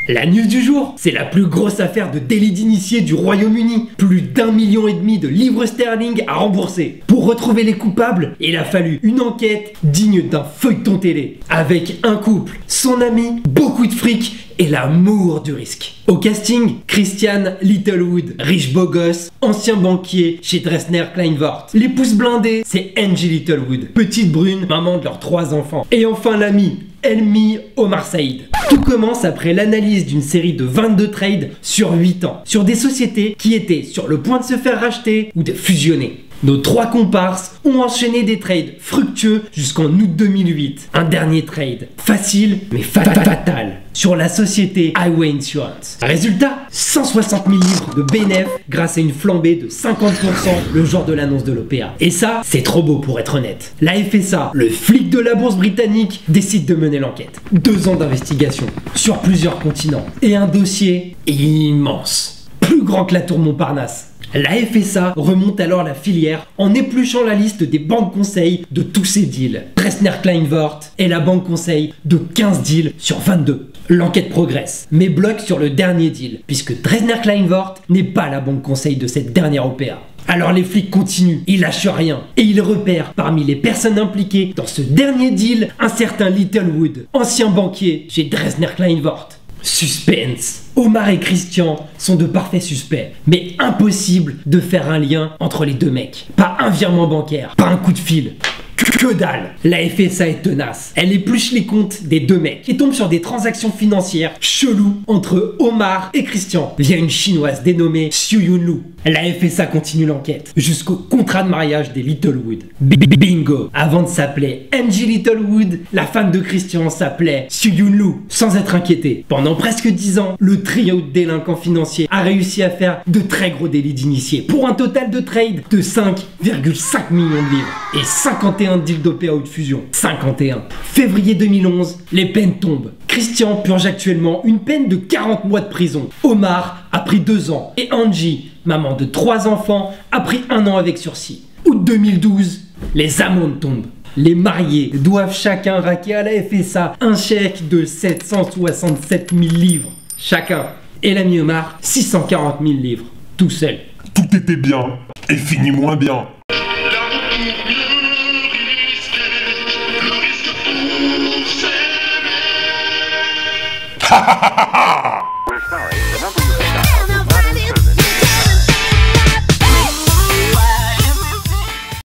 La news du jour, c'est la plus grosse affaire de délit d'initié du Royaume-Uni. Plus d'1,5 million de livres sterling à rembourser. Pour retrouver les coupables, il a fallu une enquête digne d'un feuilleton télé. Avec un couple, son ami, beaucoup de fric et l'amour du risque. Au casting, Christian Littlewood, riche beau gosse, ancien banquier chez Dresner Kleinwort. L'épouse blindée, c'est Angie Littlewood, petite brune, maman de leurs 3 enfants. Et enfin l'ami, Helmi Omar Saïd. Tout commence après l'analyse d'une série de 22 trades sur 8 ans, sur des sociétés qui étaient sur le point de se faire racheter ou de fusionner. Nos 3 comparses ont enchaîné des trades fructueux jusqu'en août 2008. Un dernier trade, facile mais fatal, sur la société Highway Insurance. Résultat, 160 000 livres de bénéf grâce à une flambée de 50% le jour de l'annonce de l'OPA. Et ça, c'est trop beau pour être honnête. La FSA, le flic de la bourse britannique, décide de mener l'enquête. 2 ans d'investigation sur plusieurs continents et un dossier immense, plus grand que la tour Montparnasse. La FSA remonte alors la filière en épluchant la liste des banques conseils de tous ces deals. Dresner Kleinwort est la banque conseil de 15 deals sur 22. L'enquête progresse, mais bloque sur le dernier deal, puisque Dresner Kleinwort n'est pas la banque conseil de cette dernière OPA. Alors les flics continuent, ils lâchent rien, et ils repèrent parmi les personnes impliquées dans ce dernier deal un certain Littlewood, ancien banquier chez Dresner Kleinwort. Suspense. Omar et Christian sont de parfaits suspects, mais impossible de faire un lien entre les deux mecs. Pas un virement bancaire, pas un coup de fil. Que dalle. La FSA est tenace. Elle épluche les comptes des 2 mecs et tombe sur des transactions financières cheloues entre Omar et Christian via une chinoise dénommée Xiu Yunlu. La FSA continue l'enquête jusqu'au contrat de mariage des Littlewood. Bingo. Avant de s'appeler Angie Littlewood, la femme de Christian s'appelait Xiu Yunlu, sans être inquiétée. Pendant presque 10 ans, le trio de délinquants financiers a réussi à faire de très gros délits d'initiés pour un total de trade de 5,5 millions de livres et 51 deals d'OPA ou de fusion. 51. Février 2011, les peines tombent. Christian purge actuellement une peine de 40 mois de prison. Omar a pris 2 ans et Angie, maman de 3 enfants, a pris 1 an avec sursis. Août 2012, les amendes tombent. Les mariés doivent chacun raquer à la FSA un chèque de 767 000 livres chacun. Et l'ami Omar, 640 000 livres, tout seul. Tout était bien et finit moins bien. Ha ha ha ha!